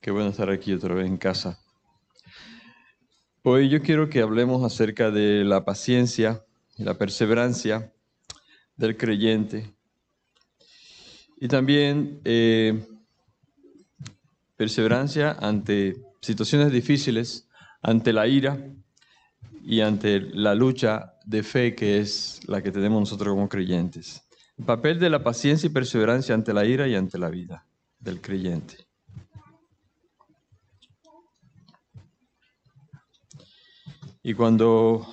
Qué bueno estar aquí otra vez en casa. Hoy yo quiero que hablemos acerca de la paciencia y la perseverancia del creyente. Y también perseverancia ante situaciones difíciles, ante la ira y ante la lucha de fe que es la que tenemos nosotros como creyentes. El papel de la paciencia y perseverancia ante la ira y ante la vida del creyente. Y cuando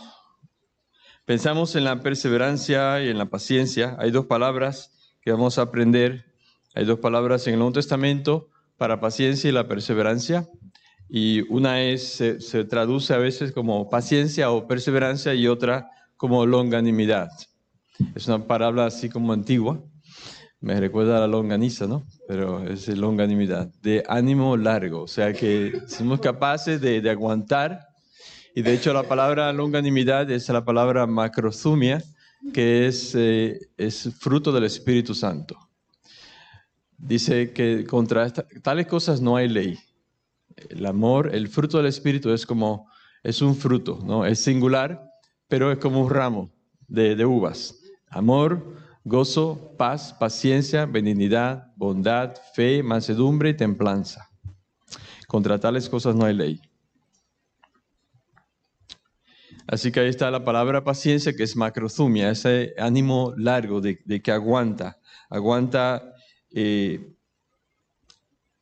pensamos en la perseverancia y en la paciencia, hay dos palabras que vamos a aprender. Hay dos palabras en el Nuevo Testamento para paciencia y la perseverancia. Y una se traduce a veces como paciencia o perseverancia y otra como longanimidad. Es una palabra así como antigua. Me recuerda a la longaniza, ¿no? Pero es longanimidad, de ánimo largo. O sea que somos capaces de aguantar. Y de hecho la palabra longanimidad es la palabra macrothumia, que es fruto del Espíritu Santo. Dice que contra tales cosas no hay ley. El amor, el fruto del Espíritu es un fruto, ¿no? Es singular, pero es como un ramo de uvas. Amor, gozo, paz, paciencia, benignidad, bondad, fe, mansedumbre y templanza. Contra tales cosas no hay ley. Así que ahí está la palabra paciencia, que es macrothumia, ese ánimo largo de que aguanta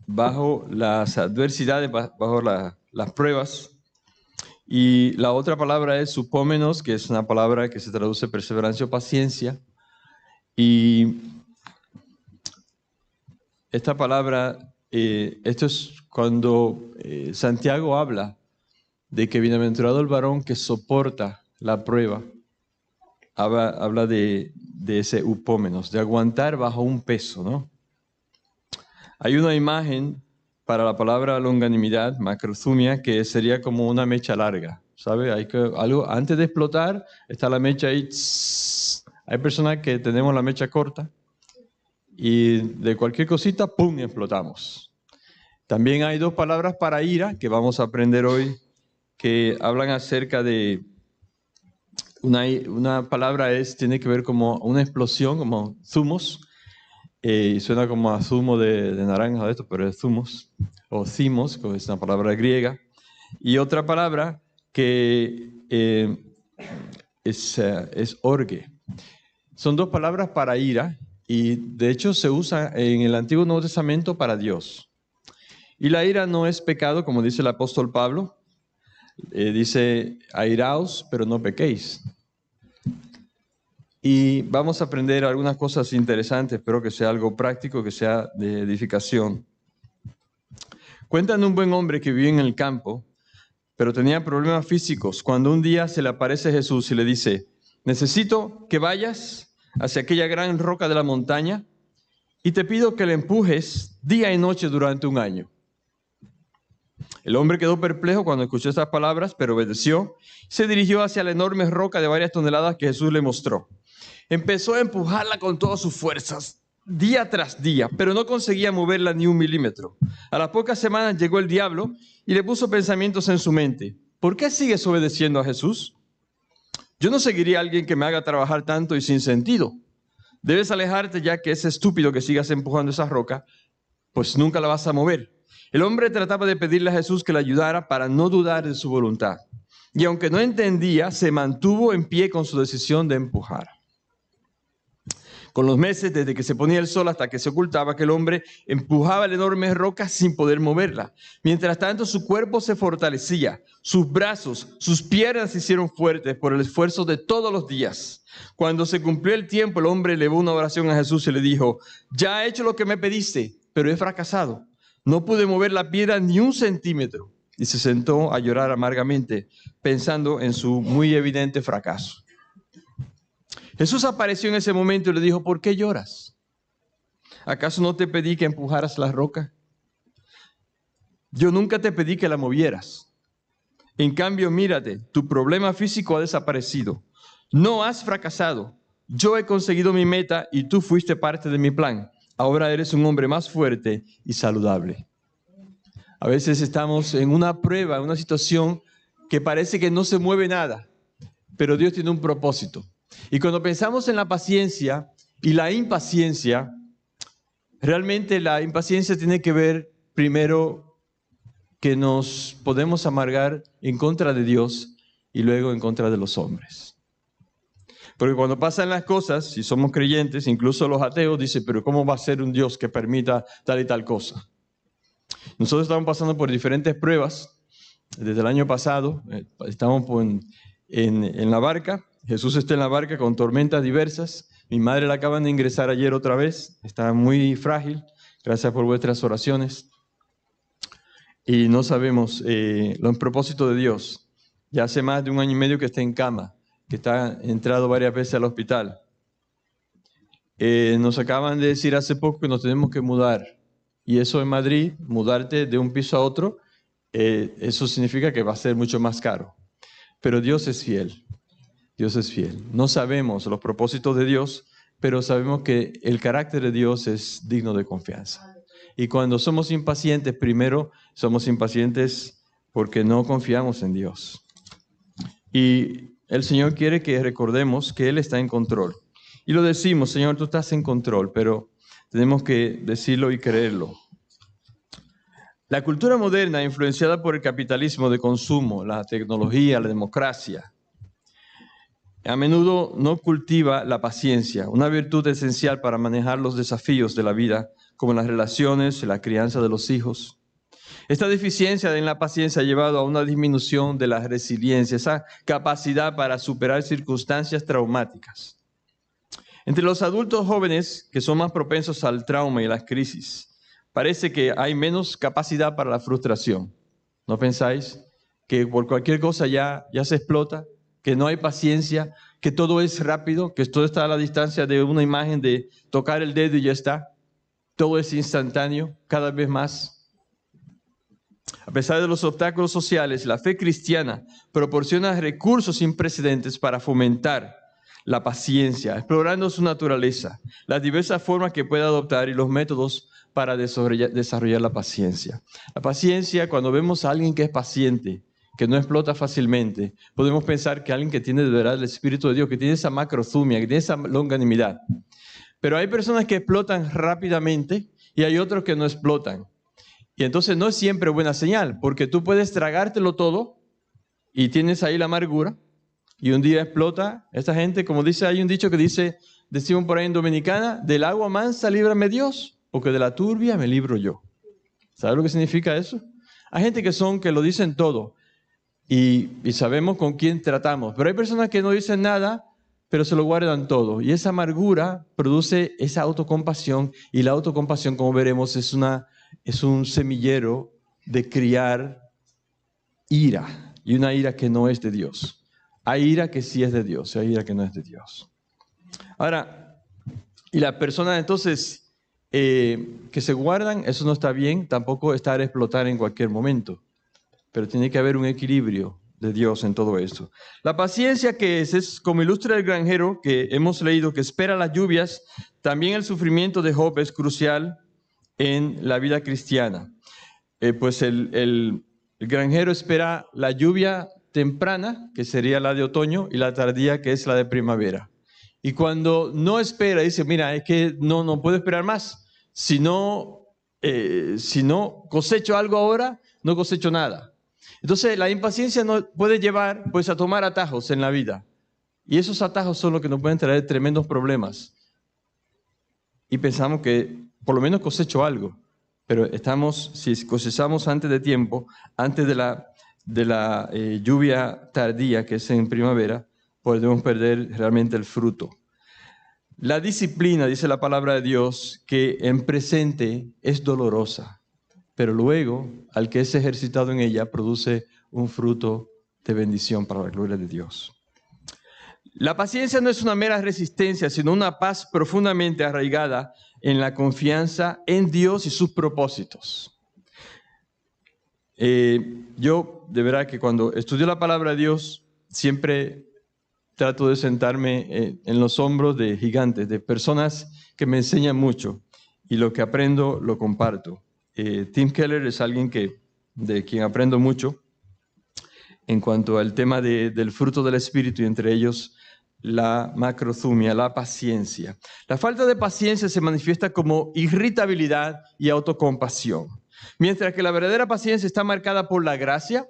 bajo las adversidades, bajo las pruebas. Y la otra palabra es supómenos, que es una palabra que se traduce perseverancia o paciencia. Y esta palabra, esto es cuando Santiago habla de que bienaventurado el varón que soporta la prueba. Habla de ese upómenos, de aguantar bajo un peso, ¿no? Hay una imagen para la palabra longanimidad, macrothumia, que sería como una mecha larga, ¿sabe? Antes de explotar, está la mecha ahí. Hay personas que tenemos la mecha corta y de cualquier cosita, ¡pum!, explotamos. También hay dos palabras para ira que vamos a aprender hoy, que hablan acerca de una palabra tiene que ver como una explosión, como zumos, suena como a zumo de naranja, de esto, pero es zumos, o cimos, que es una palabra griega. Y otra palabra que es orge. Son dos palabras para ira, y de hecho se usa en el Antiguo y Nuevo Testamento para Dios. Y la ira no es pecado, como dice el apóstol Pablo. Dice, airaos, pero no pequéis. Y vamos a aprender algunas cosas interesantes, espero que sea algo práctico, que sea de edificación. Cuentan de un buen hombre que vivía en el campo, pero tenía problemas físicos, cuando un día se le aparece Jesús y le dice, necesito que vayas hacia aquella gran roca de la montaña y te pido que la empujes día y noche durante 1 año. El hombre quedó perplejo cuando escuchó estas palabras, pero obedeció. Se dirigió hacia la enorme roca de varias toneladas que Jesús le mostró. Empezó a empujarla con todas sus fuerzas, día tras día, pero no conseguía moverla ni 1 milímetro. A las pocas semanas llegó el diablo y le puso pensamientos en su mente. ¿Por qué sigues obedeciendo a Jesús? Yo no seguiría a alguien que me haga trabajar tanto y sin sentido. Debes alejarte, ya que es estúpido que sigas empujando esa roca, pues nunca la vas a mover. El hombre trataba de pedirle a Jesús que le ayudara para no dudar de su voluntad. Y aunque no entendía, se mantuvo en pie con su decisión de empujar. Con los meses, desde que se ponía el sol hasta que se ocultaba, aquel hombre empujaba la enorme roca sin poder moverla. Mientras tanto, su cuerpo se fortalecía, sus brazos, sus piernas se hicieron fuertes por el esfuerzo de todos los días. Cuando se cumplió el tiempo, el hombre elevó una oración a Jesús y le dijo, ya he hecho lo que me pediste, pero he fracasado. No pude mover la piedra ni 1 centímetro. Y se sentó a llorar amargamente, pensando en su muy evidente fracaso. Jesús apareció en ese momento y le dijo, ¿por qué lloras? ¿Acaso no te pedí que empujaras la roca? Yo nunca te pedí que la movieras. En cambio, mírate, tu problema físico ha desaparecido. No has fracasado. Yo he conseguido mi meta y tú fuiste parte de mi plan. Ahora eres un hombre más fuerte y saludable. A veces estamos en una prueba, en una situación que parece que no se mueve nada, pero Dios tiene un propósito. Y cuando pensamos en la paciencia y la impaciencia, realmente la impaciencia tiene que ver primero que nos podemos amargar en contra de Dios y luego en contra de los hombres. Porque cuando pasan las cosas, si somos creyentes, incluso los ateos dicen, pero ¿cómo va a ser un Dios que permita tal y tal cosa? Nosotros estamos pasando por diferentes pruebas. Desde el año pasado estamos en la barca. Jesús está en la barca con tormentas diversas. Mi madre la acaban de ingresar ayer otra vez. Está muy frágil. Gracias por vuestras oraciones. Y no sabemos los propósitos de Dios. Ya hace más de 1 año y medio que está en cama, que está entrado varias veces al hospital. Nos acaban de decir hace poco que nos tenemos que mudar. Y eso en Madrid, mudarte de un piso a otro, eso significa que va a ser mucho más caro. Pero Dios es fiel. Dios es fiel. No sabemos los propósitos de Dios, pero sabemos que el carácter de Dios es digno de confianza. Y cuando somos impacientes, primero somos impacientes porque no confiamos en Dios. Y el Señor quiere que recordemos que Él está en control. Y lo decimos, Señor, tú estás en control, pero tenemos que decirlo y creerlo. La cultura moderna, influenciada por el capitalismo de consumo, la tecnología, la democracia, a menudo no cultiva la paciencia, una virtud esencial para manejar los desafíos de la vida, como las relaciones, la crianza de los hijos. Esta deficiencia en la paciencia ha llevado a una disminución de la resiliencia, esa capacidad para superar circunstancias traumáticas. Entre los adultos jóvenes, que son más propensos al trauma y las crisis, parece que hay menos capacidad para la frustración. ¿No pensáis que por cualquier cosa ya se explota? Que no hay paciencia, que todo es rápido, que todo está a la distancia de una imagen de tocar el dedo y ya está. Todo es instantáneo, cada vez más. A pesar de los obstáculos sociales, la fe cristiana proporciona recursos sin precedentes para fomentar la paciencia, explorando su naturaleza, las diversas formas que puede adoptar y los métodos para desarrollar la paciencia. La paciencia, cuando vemos a alguien que es paciente, que no explota fácilmente, podemos pensar que alguien que tiene de verdad el Espíritu de Dios, que tiene esa macrozumia, que tiene esa longanimidad. Pero hay personas que explotan rápidamente y hay otros que no explotan. Y entonces no es siempre buena señal, porque tú puedes tragártelo todo y tienes ahí la amargura y un día explota. Esta gente, como dice, hay un dicho que dice, decimos por ahí en Dominicana, del agua mansa líbrame Dios, porque de la turbia me libro yo. ¿Sabes lo que significa eso? Hay gente que lo dicen todo y sabemos con quién tratamos, pero hay personas que no dicen nada, pero se lo guardan todo. Y esa amargura produce esa autocompasión, y la autocompasión, como veremos, es un semillero de criar ira, y una ira que no es de Dios. Hay ira que sí es de Dios, y hay ira que no es de Dios. Ahora, y las personas entonces que se guardan, eso no está bien, tampoco estar a explotar en cualquier momento, pero tiene que haber un equilibrio de Dios en todo esto. La paciencia que es como ilustra el granjero que hemos leído, que espera las lluvias, también el sufrimiento de Job es crucial en la vida cristiana. Pues el granjero espera la lluvia temprana, que sería la de otoño, y la tardía, que es la de primavera. Y cuando no espera, dice, mira, es que no puedo esperar más. Si no cosecho algo ahora, no cosecho nada. Entonces, la impaciencia nos puede llevar pues, a tomar atajos en la vida. Y esos atajos son los que nos pueden traer tremendos problemas. Y pensamos que por lo menos cosecho algo. Pero si cosechamos antes de tiempo, antes de la lluvia tardía, que es en primavera, podemos perder realmente el fruto. La disciplina, dice la palabra de Dios, que en presente es dolorosa, pero luego, al que es ejercitado en ella, produce un fruto de bendición para la gloria de Dios. La paciencia no es una mera resistencia, sino una paz profundamente arraigada en la confianza en Dios y sus propósitos. Yo, de verdad que cuando estudio la palabra de Dios, siempre trato de sentarme en los hombros de gigantes, de personas que me enseñan mucho, y lo que aprendo lo comparto. Tim Keller es alguien que de quien aprendo mucho en cuanto al tema del fruto del Espíritu, y entre ellos la macrothumia, la paciencia. La falta de paciencia se manifiesta como irritabilidad y autocompasión, mientras que la verdadera paciencia está marcada por la gracia,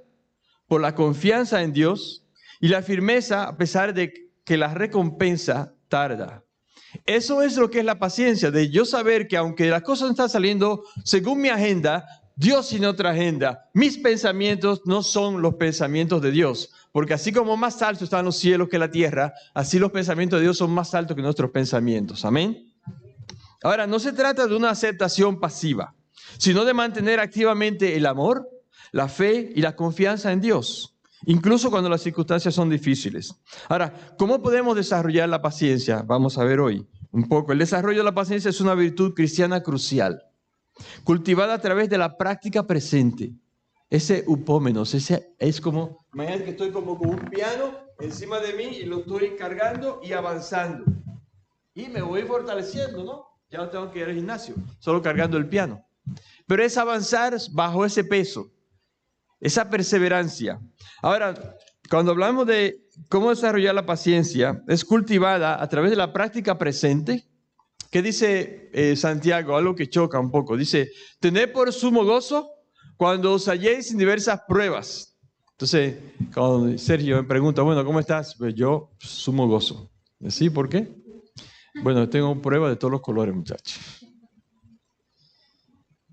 por la confianza en Dios y la firmeza a pesar de que la recompensa tarda. Eso es lo que es la paciencia, de yo saber que aunque las cosas no están saliendo según mi agenda, Dios tiene otra agenda. Mis pensamientos no son los pensamientos de Dios, porque así como más altos están los cielos que la tierra, así los pensamientos de Dios son más altos que nuestros pensamientos. Amén. Ahora, no se trata de una aceptación pasiva, sino de mantener activamente el amor, la fe y la confianza en Dios, incluso cuando las circunstancias son difíciles. Ahora, ¿cómo podemos desarrollar la paciencia? Vamos a ver hoy un poco. El desarrollo de la paciencia es una virtud cristiana crucial, cultivada a través de la práctica presente. Ese upómenos, ese es como, imagínate que estoy como con un piano encima de mí y lo estoy cargando y avanzando. Y me voy fortaleciendo, ¿no? Ya no tengo que ir al gimnasio, solo cargando el piano. Pero es avanzar bajo ese peso, esa perseverancia. Ahora, cuando hablamos de cómo desarrollar la paciencia, es cultivada a través de la práctica presente. ¿Qué dice Santiago? Algo que choca un poco. Dice, tened por sumo gozo cuando os halléis en diversas pruebas. Entonces, cuando Sergio me pregunta, bueno, ¿cómo estás? Pues yo, sumo gozo. ¿Sí? ¿Por qué? Bueno, tengo pruebas de todos los colores, muchachos.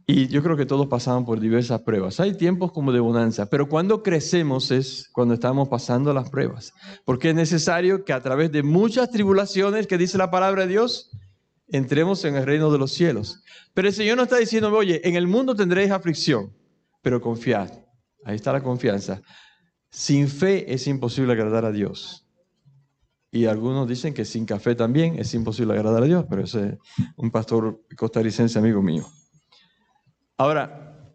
Y yo creo que todos pasamos por diversas pruebas. Hay tiempos como de bonanza, pero cuando crecemos es cuando estamos pasando las pruebas. Porque es necesario que a través de muchas tribulaciones, que dice la palabra de Dios, entremos en el reino de los cielos. Pero el Señor nos está diciendo, oye, en el mundo tendréis aflicción, pero confiad. Ahí está la confianza. Sin fe es imposible agradar a Dios. Y algunos dicen que sin café también es imposible agradar a Dios, pero ese es un pastor costarricense amigo mío. Ahora,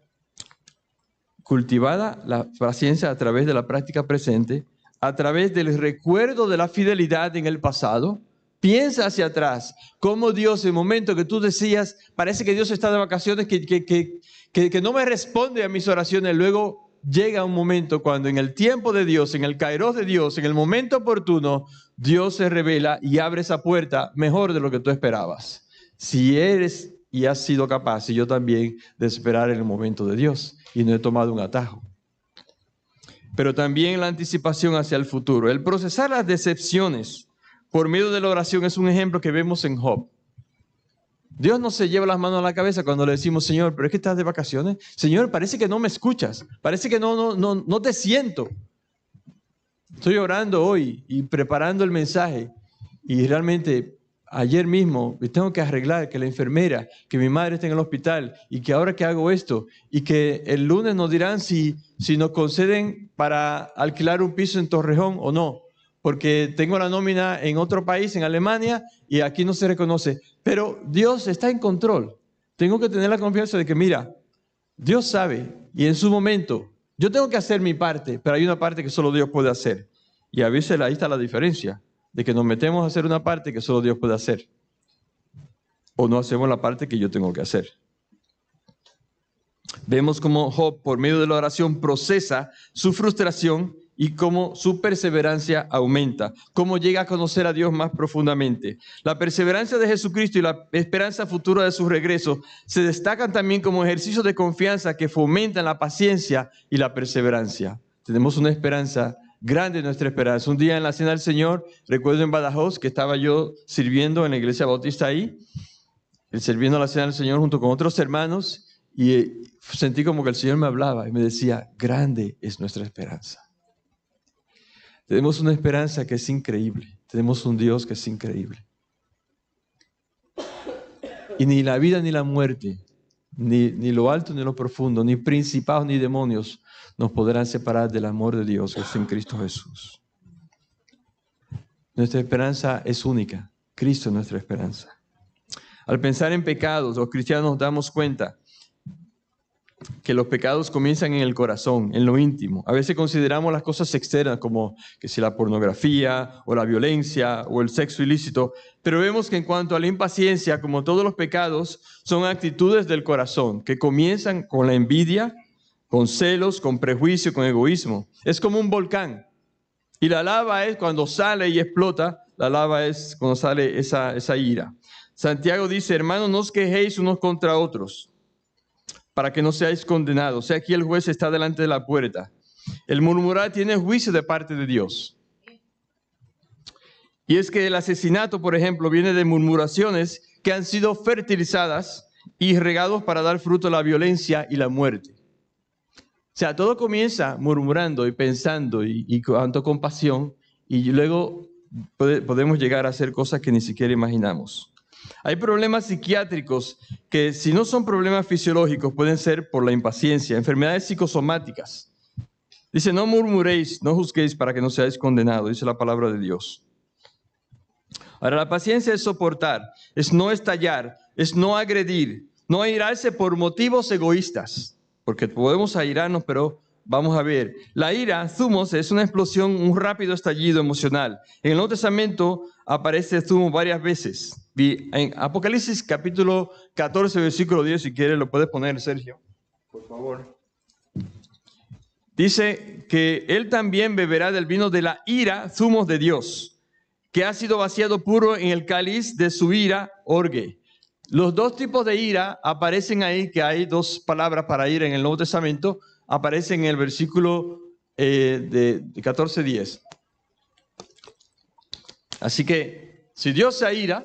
cultivada la paciencia a través de la práctica presente, a través del recuerdo de la fidelidad en el pasado, piensa hacia atrás, cómo Dios, en el momento que tú decías, parece que Dios está de vacaciones, que no me responde a mis oraciones, luego llega un momento cuando en el tiempo de Dios, en el kairos de Dios, en el momento oportuno, Dios se revela y abre esa puerta mejor de lo que tú esperabas. Si eres y has sido capaz, y yo también, de esperar en el momento de Dios, y no he tomado un atajo. Pero también la anticipación hacia el futuro. El procesar las decepciones por medio de la oración es un ejemplo que vemos en Job. Dios no se lleva las manos a la cabeza cuando le decimos, Señor, pero es que estás de vacaciones. Señor, parece que no me escuchas. Parece que no te siento. Estoy orando hoy y preparando el mensaje. Y realmente, ayer mismo tengo que arreglar que la enfermera, que mi madre está en el hospital y que ahora que hago esto y que el lunes nos dirán si nos conceden para alquilar un piso en Torrejón o no. Porque tengo la nómina en otro país, en Alemania, y aquí no se reconoce. Pero Dios está en control. Tengo que tener la confianza de que, mira, Dios sabe, y en su momento, yo tengo que hacer mi parte, pero hay una parte que solo Dios puede hacer. Y a veces ahí está la diferencia, de que nos metemos a hacer una parte que solo Dios puede hacer. O no hacemos la parte que yo tengo que hacer. Vemos cómo Job, por medio de la oración, procesa su frustración y cómo su perseverancia aumenta, cómo llega a conocer a Dios más profundamente. La perseverancia de Jesucristo y la esperanza futura de su regreso se destacan también como ejercicios de confianza que fomentan la paciencia y la perseverancia. Tenemos una esperanza grande, nuestra esperanza. Un día en la Cena del Señor, recuerdo en Badajoz que estaba yo sirviendo en la iglesia bautista ahí, sirviendo la Cena del Señor junto con otros hermanos, y sentí como que el Señor me hablaba y me decía, grande es nuestra esperanza. Tenemos una esperanza que es increíble. Tenemos un Dios que es increíble. Y ni la vida ni la muerte, ni lo alto ni lo profundo, ni principados ni demonios nos podrán separar del amor de Dios que es en Cristo Jesús. Nuestra esperanza es única. Cristo es nuestra esperanza. Al pensar en pecados, los cristianos nos damos cuenta que los pecados comienzan en el corazón, en lo íntimo. A veces consideramos las cosas externas como que si la pornografía o la violencia o el sexo ilícito, pero vemos que en cuanto a la impaciencia, como todos los pecados, son actitudes del corazón que comienzan con la envidia, con celos, con prejuicio, con egoísmo. Es como un volcán. Y la lava es cuando sale y explota, la lava es cuando sale esa ira. Santiago dice, hermanos, no os quejéis unos contra otros, para que no seáis condenados. O sea, aquí el juez está delante de la puerta. El murmurar tiene juicio de parte de Dios. Y es que el asesinato, por ejemplo, viene de murmuraciones que han sido fertilizadas y regados para dar fruto a la violencia y la muerte. O sea, todo comienza murmurando y pensando y con autocompasión, y luego podemos llegar a hacer cosas que ni siquiera imaginamos. Hay problemas psiquiátricos que, si no son problemas fisiológicos, pueden ser por la impaciencia, enfermedades psicosomáticas. Dice, no murmuréis, no juzguéis para que no seáis condenados, dice la palabra de Dios. Ahora, la paciencia es soportar, es no estallar, es no agredir, no airarse por motivos egoístas. Porque podemos airarnos, pero vamos a ver. La ira, thumos, es una explosión, un rápido estallido emocional. En el Nuevo Testamento aparece thumos varias veces. En Apocalipsis capítulo 14, versículo 10, si quieres lo puedes poner, Sergio, por favor. Dice que él también beberá del vino de la ira, thumos de Dios, que ha sido vaciado puro en el cáliz de su ira, orge. Los dos tipos de ira aparecen ahí, que hay dos palabras para ira en el Nuevo Testamento, aparecen en el versículo de 14:10. Así que, si Dios se aira,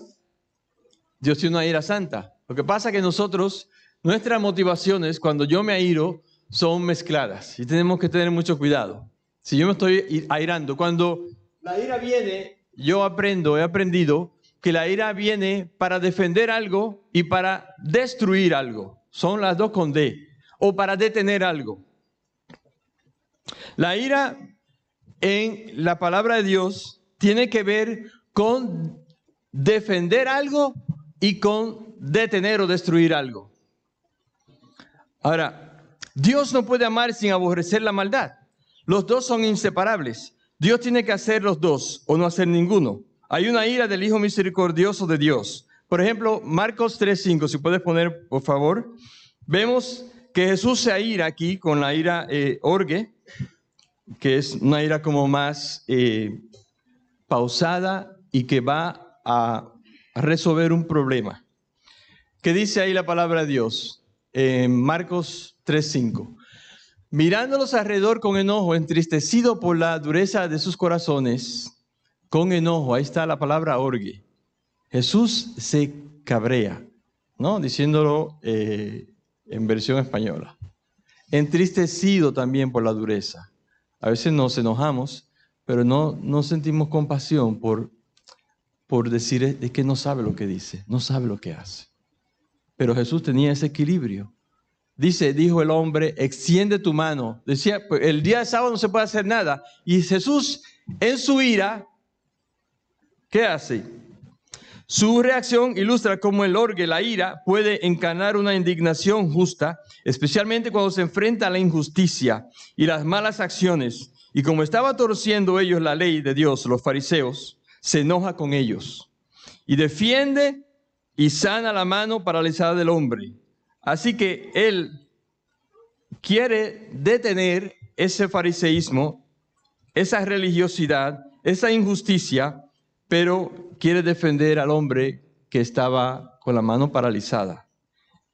Dios tiene una ira santa. Lo que pasa es que nosotros, nuestras motivaciones, cuando yo me airo, son mezcladas y tenemos que tener mucho cuidado. Si yo me estoy airando, cuando la ira viene, he aprendido que la ira viene para defender algo y para destruir algo. Son las dos con D. O para detener algo. La ira en la palabra de Dios tiene que ver con defender algo y con detener o destruir algo. Ahora, Dios no puede amar sin aborrecer la maldad. Los dos son inseparables. Dios tiene que hacer los dos o no hacer ninguno. Hay una ira del Hijo misericordioso de Dios. Por ejemplo, Marcos 3:5, si puedes poner, por favor. Vemos que Jesús se aira aquí con la ira orge, que es una ira como más pausada y que va a resolver un problema. ¿Qué dice ahí la palabra de Dios? Marcos 3:5. Mirándolos alrededor con enojo, entristecido por la dureza de sus corazones, con enojo, ahí está la palabra orge. Jesús se cabrea, ¿no? Diciéndolo en versión española. Entristecido también por la dureza. A veces nos enojamos, pero no sentimos compasión por decir es que no sabe lo que dice, no sabe lo que hace. Pero Jesús tenía ese equilibrio. Dijo el hombre, extiende tu mano. Decía, el día de sábado no se puede hacer nada. Y Jesús, en su ira, ¿qué hace? Su reacción ilustra cómo el orge, la ira, puede encarnar una indignación justa, especialmente cuando se enfrenta a la injusticia y las malas acciones. Y como estaba torciendo ellos la ley de Dios, los fariseos, se enoja con ellos y defiende y sana la mano paralizada del hombre. Así que él quiere detener ese fariseísmo, esa religiosidad, esa injusticia, pero quiere defender al hombre que estaba con la mano paralizada.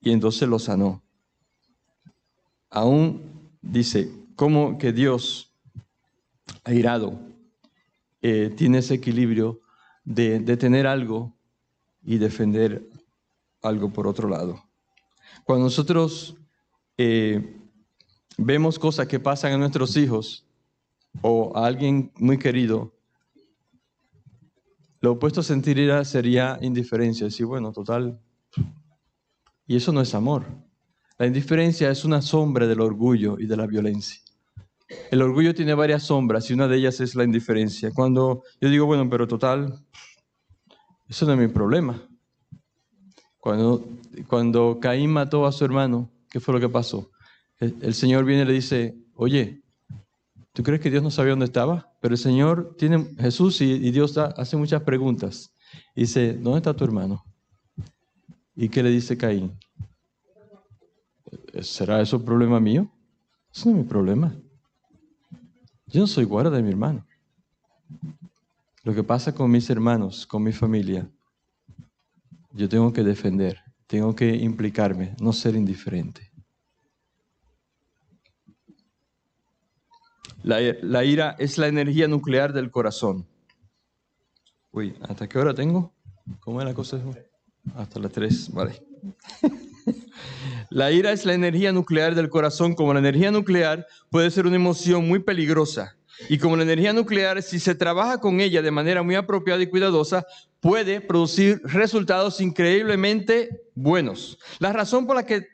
Y entonces lo sanó. Aún dice, como que Dios, airado, tiene ese equilibrio de detener algo y defender algo por otro lado. Cuando nosotros vemos cosas que pasan a nuestros hijos o a alguien muy querido, lo opuesto a sentir ira sería indiferencia. Decir, bueno, total. Y eso no es amor. La indiferencia es una sombra del orgullo y de la violencia. El orgullo tiene varias sombras y una de ellas es la indiferencia. Cuando yo digo, bueno, pero total, eso no es mi problema. Cuando Caín mató a su hermano, ¿qué fue lo que pasó? El Señor viene y le dice, oye, ¿tú crees que Dios no sabía dónde estaba? Pero el Señor Jesús y Dios hace muchas preguntas. Y dice, ¿dónde está tu hermano? ¿Y qué le dice Caín? ¿Será eso problema mío? Eso no es mi problema. Yo no soy guarda de mi hermano. Lo que pasa con mis hermanos, con mi familia, yo tengo que defender, tengo que implicarme, no ser indiferente. La ira es la energía nuclear del corazón. Uy, ¿hasta qué hora tengo? ¿Cómo es la cosa? Hasta las 3, vale. La ira es la energía nuclear del corazón. Como la energía nuclear puede ser una emoción muy peligrosa. Y como la energía nuclear, si se trabaja con ella de manera muy apropiada y cuidadosa, puede producir resultados increíblemente buenos. La razón por la que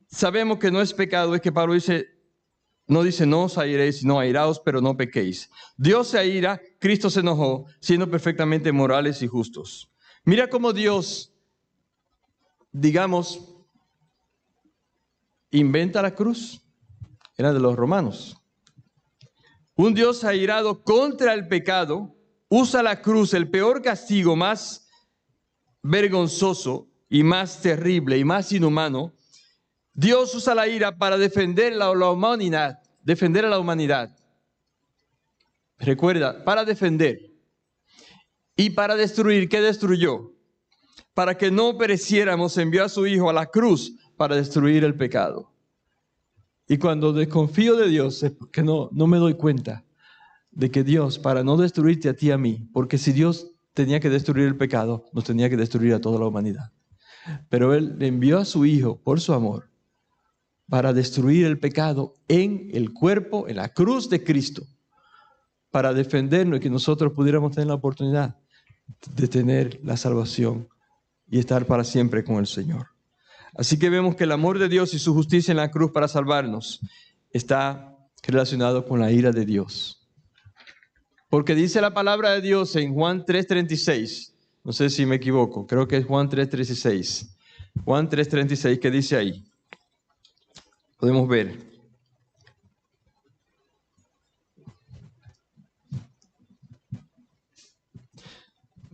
sabemos que no es pecado es que Pablo no dice no os airéis, sino airaos, pero no pequéis. Dios se aira, Cristo se enojó, siendo perfectamente morales y justos. Mira cómo Dios, digamos, inventa la cruz. Era de los romanos. Un Dios airado contra el pecado usa la cruz, el peor castigo, más vergonzoso y más terrible y más inhumano. Dios usa la ira para defender a la humanidad. Recuerda, para defender y para destruir. ¿Qué destruyó? Para que no pereciéramos, envió a su Hijo a la cruz para destruir el pecado. Y cuando desconfío de Dios es porque no me doy cuenta de que Dios, para no destruirte a ti y a mí, porque si Dios tenía que destruir el pecado, nos tenía que destruir a toda la humanidad. Pero Él envió a su Hijo por su amor para destruir el pecado en el cuerpo, en la cruz de Cristo, para defendernos y que nosotros pudiéramos tener la oportunidad de tener la salvación y estar para siempre con el Señor. Así que vemos que el amor de Dios y su justicia en la cruz para salvarnos está relacionado con la ira de Dios. Porque dice la palabra de Dios en Juan 3:36, no sé si me equivoco, creo que es Juan 3:36. Juan 3:36, ¿qué dice ahí? Podemos ver.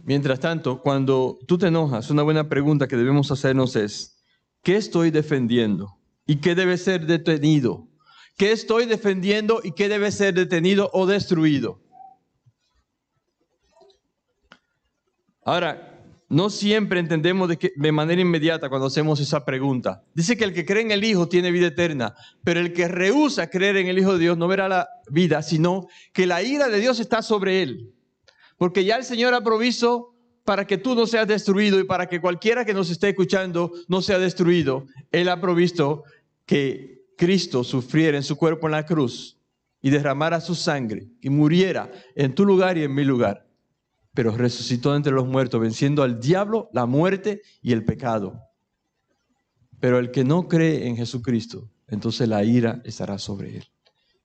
Mientras tanto, cuando tú te enojas, una buena pregunta que debemos hacernos es, ¿qué estoy defendiendo? ¿Y qué debe ser detenido? ¿Qué estoy defendiendo y qué debe ser detenido o destruido? Ahora, no siempre entendemos de manera inmediata cuando hacemos esa pregunta. Dice que el que cree en el Hijo tiene vida eterna, pero el que rehúsa creer en el Hijo de Dios no verá la vida, sino que la ira de Dios está sobre él. Porque ya el Señor ha provisto para que tú no seas destruido y para que cualquiera que nos esté escuchando no sea destruido. Él ha provisto que Cristo sufriera en su cuerpo en la cruz y derramara su sangre y muriera en tu lugar y en mi lugar. Pero resucitó entre los muertos, venciendo al diablo, la muerte y el pecado. Pero el que no cree en Jesucristo, entonces la ira estará sobre él.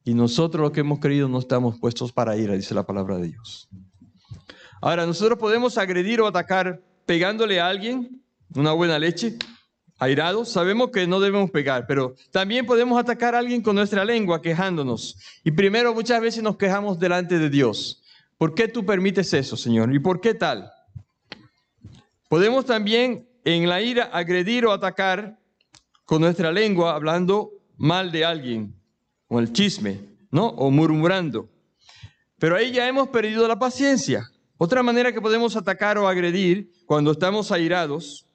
Y nosotros los que hemos creído no estamos puestos para ira, dice la palabra de Dios. Ahora, nosotros podemos agredir o atacar pegándole a alguien, una buena leche, airados. Sabemos que no debemos pegar, pero también podemos atacar a alguien con nuestra lengua, quejándonos. Y primero, muchas veces nos quejamos delante de Dios. ¿Por qué tú permites eso, Señor? ¿Y por qué tal? Podemos también en la ira agredir o atacar con nuestra lengua, hablando mal de alguien, o el chisme, ¿no? O murmurando. Pero ahí ya hemos perdido la paciencia. Otra manera que podemos atacar o agredir cuando estamos airados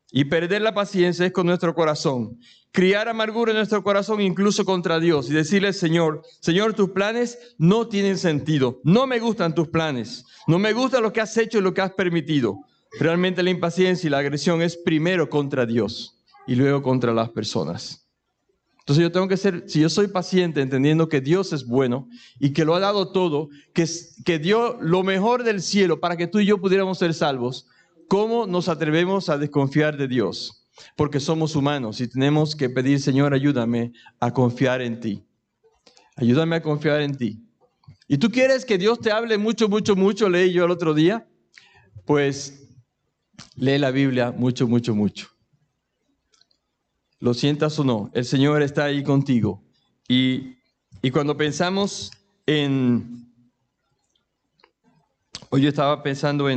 y perder la paciencia es con nuestro corazón. Criar amargura en nuestro corazón incluso contra Dios y decirle, Señor, tus planes no tienen sentido. No me gustan tus planes. No me gusta lo que has hecho y lo que has permitido. Realmente la impaciencia y la agresión es primero contra Dios y luego contra las personas. Entonces yo tengo que ser, si yo soy paciente, entendiendo que Dios es bueno y que lo ha dado todo, que dio lo mejor del cielo para que tú y yo pudiéramos ser salvos, ¿cómo nos atrevemos a desconfiar de Dios? Porque somos humanos y tenemos que pedir, Señor, ayúdame a confiar en ti. Ayúdame a confiar en ti. ¿Y tú quieres que Dios te hable mucho, mucho, mucho? Leí yo el otro día. Pues lee la Biblia mucho, mucho, mucho. Lo sientas o no, el Señor está ahí contigo. Y cuando pensamos en... Hoy yo estaba pensando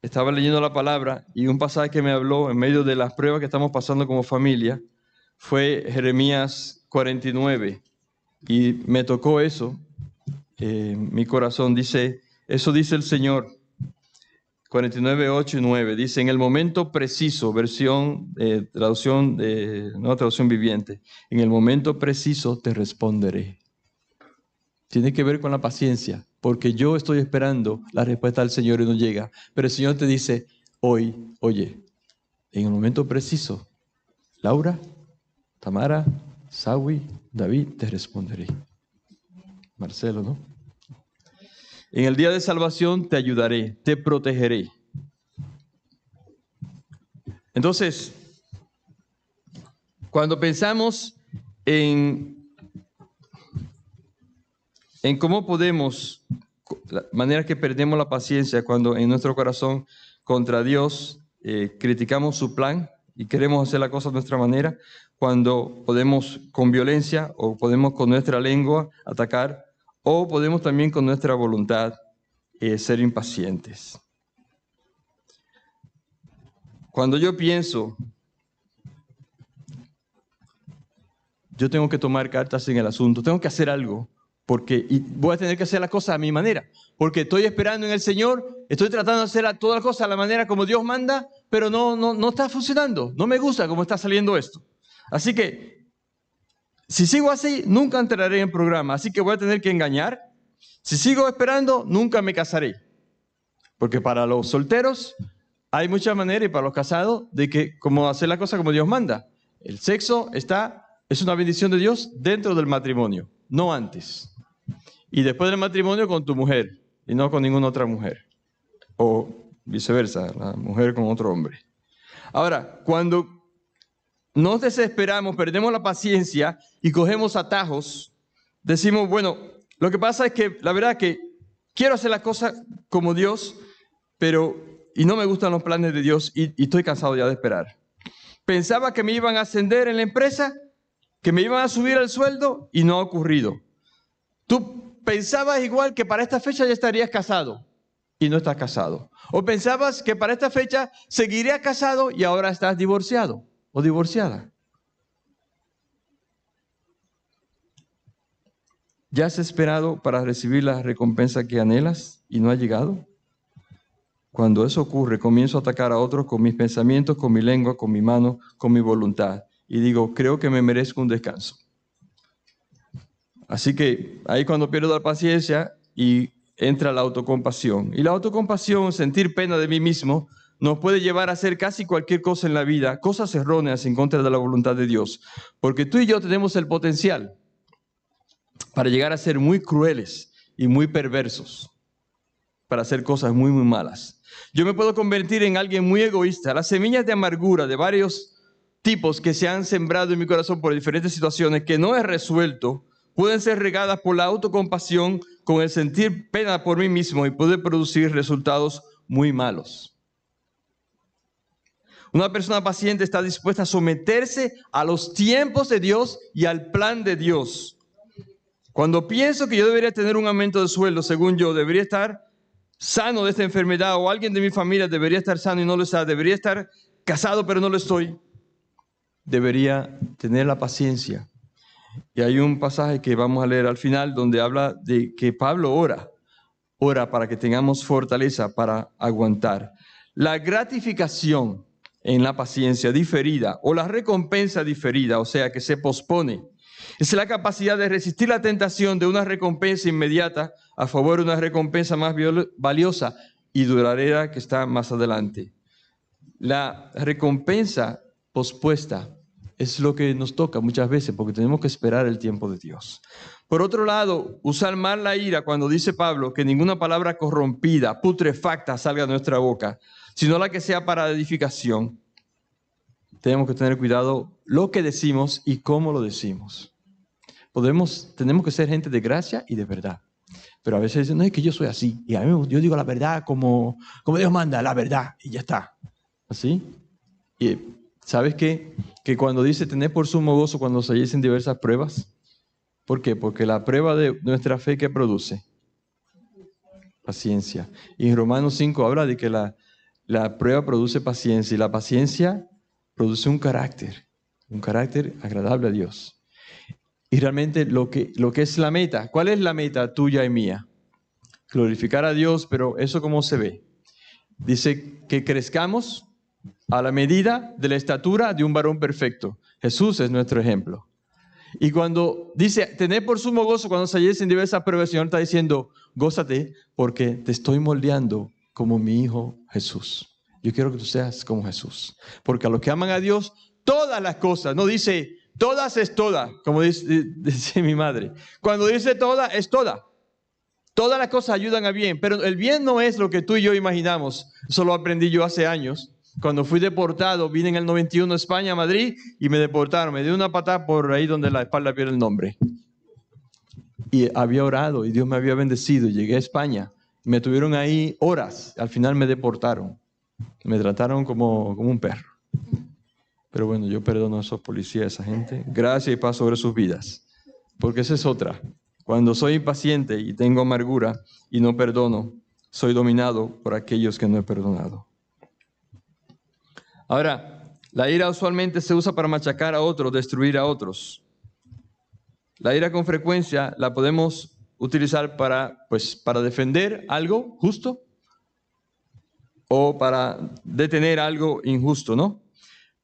estaba leyendo la palabra y un pasaje que me habló en medio de las pruebas que estamos pasando como familia fue Jeremías 49, y me tocó eso. Mi corazón dice, eso dice el Señor. 49, 8 y 9. Dice, en el momento preciso, traducción viviente. En el momento preciso te responderé. Tiene que ver con la paciencia, porque yo estoy esperando la respuesta del Señor y no llega. Pero el Señor te dice, hoy, oye, en el momento preciso, Laura, Tamara, Sawi, David, te responderé. Marcelo, ¿no? En el día de salvación te ayudaré, te protegeré. Entonces, cuando pensamos en cómo podemos, la manera que perdemos la paciencia cuando en nuestro corazón contra Dios criticamos su plan y queremos hacer la cosa de nuestra manera, cuando podemos con violencia o podemos con nuestra lengua atacar, o podemos también con nuestra voluntad ser impacientes. Cuando yo pienso, yo tengo que tomar cartas en el asunto, tengo que hacer algo, y voy a tener que hacer las cosas a mi manera, porque estoy esperando en el Señor, estoy tratando de hacer todas las cosas a la manera como Dios manda, pero no está funcionando, no me gusta cómo está saliendo esto. Así que, si sigo así, nunca entraré en programa, así que voy a tener que engañar. Si sigo esperando, nunca me casaré. Porque para los solteros hay muchas maneras, y para los casados, de que como hacer la cosa como Dios manda. El sexo es una bendición de Dios dentro del matrimonio, no antes. Y después del matrimonio con tu mujer, y no con ninguna otra mujer. O viceversa, la mujer con otro hombre. Ahora, cuando nos desesperamos, perdemos la paciencia y cogemos atajos, decimos, bueno, lo que pasa es que la verdad que quiero hacer las cosas como Dios, y no me gustan los planes de Dios y estoy cansado ya de esperar. Pensaba que me iban a ascender en la empresa, que me iban a subir el sueldo y no ha ocurrido. Tú pensabas igual que para esta fecha ya estarías casado y no estás casado. O pensabas que para esta fecha seguirías casado y ahora estás divorciado o divorciada. ¿Ya has esperado para recibir la recompensa que anhelas y no ha llegado? Cuando eso ocurre, comienzo a atacar a otros con mis pensamientos, con mi lengua, con mi mano, con mi voluntad. Y digo, creo que me merezco un descanso. Así que ahí cuando pierdo la paciencia y entra la autocompasión. Y la autocompasión, sentir pena de mí mismo, nos puede llevar a hacer casi cualquier cosa en la vida, cosas erróneas en contra de la voluntad de Dios. Porque tú y yo tenemos el potencial para llegar a ser muy crueles y muy perversos, para hacer cosas muy, muy malas. Yo me puedo convertir en alguien muy egoísta. Las semillas de amargura de varios tipos que se han sembrado en mi corazón por diferentes situaciones que no he resuelto, pueden ser regadas por la autocompasión con el sentir pena por mí mismo y puede producir resultados muy malos. Una persona paciente está dispuesta a someterse a los tiempos de Dios y al plan de Dios. Cuando pienso que yo debería tener un aumento de sueldo, según yo, debería estar sano de esta enfermedad, o alguien de mi familia debería estar sano y no lo está, debería estar casado pero no lo estoy, debería tener la paciencia. Y hay un pasaje que vamos a leer al final donde habla de que Pablo ora para que tengamos fortaleza para aguantar. La gratificación en la paciencia diferida o la recompensa diferida, o sea que se pospone, es la capacidad de resistir la tentación de una recompensa inmediata a favor de una recompensa más valiosa y duradera que está más adelante. La recompensa pospuesta es lo que nos toca muchas veces porque tenemos que esperar el tiempo de Dios. Por otro lado, usar mal la ira cuando dice Pablo que ninguna palabra corrompida, putrefacta salga de nuestra boca, sino la que sea para edificación. Tenemos que tener cuidado lo que decimos y cómo lo decimos. Tenemos que ser gente de gracia y de verdad. Pero a veces dicen, no, es que yo soy así. Y a mí yo digo la verdad como Dios manda, la verdad. Y ya está. ¿Así? Y ¿sabes qué? Que cuando dice tener por sumo gozo cuando se hallen diversas pruebas. ¿Por qué? Porque la prueba de nuestra fe, ¿qué produce? Paciencia. Y en Romanos 5 habla de que la prueba produce paciencia. Y la paciencia produce un carácter agradable a Dios. Y realmente lo que es la meta, ¿cuál es la meta tuya y mía? Glorificar a Dios, pero ¿eso cómo se ve? Dice que crezcamos a la medida de la estatura de un varón perfecto. Jesús es nuestro ejemplo. Y cuando dice, tened por sumo gozo cuando se halléis en diversas pruebas, el Señor está diciendo, gózate porque te estoy moldeando como mi Hijo Jesús. Yo quiero que tú seas como Jesús. Porque a los que aman a Dios, todas las cosas, no dice, todas es toda, como dice mi madre. Cuando dice toda, es toda. Todas las cosas ayudan a bien, pero el bien no es lo que tú y yo imaginamos. Eso lo aprendí yo hace años. Cuando fui deportado, vine en el 91 a España, a Madrid, y me deportaron. Me dio una patada por ahí donde la espalda pierde el nombre. Y había orado y Dios me había bendecido. Llegué a España. Me tuvieron ahí horas. Al final me deportaron. Me trataron como un perro. Pero bueno, yo perdono a esos policías, a esa gente. Gracias y paz sobre sus vidas. Porque esa es otra. Cuando soy impaciente y tengo amargura y no perdono, soy dominado por aquellos que no he perdonado. Ahora, la ira usualmente se usa para machacar a otros, destruir a otros. La ira con frecuencia la podemos utilizar para defender algo justo o para detener algo injusto, ¿no?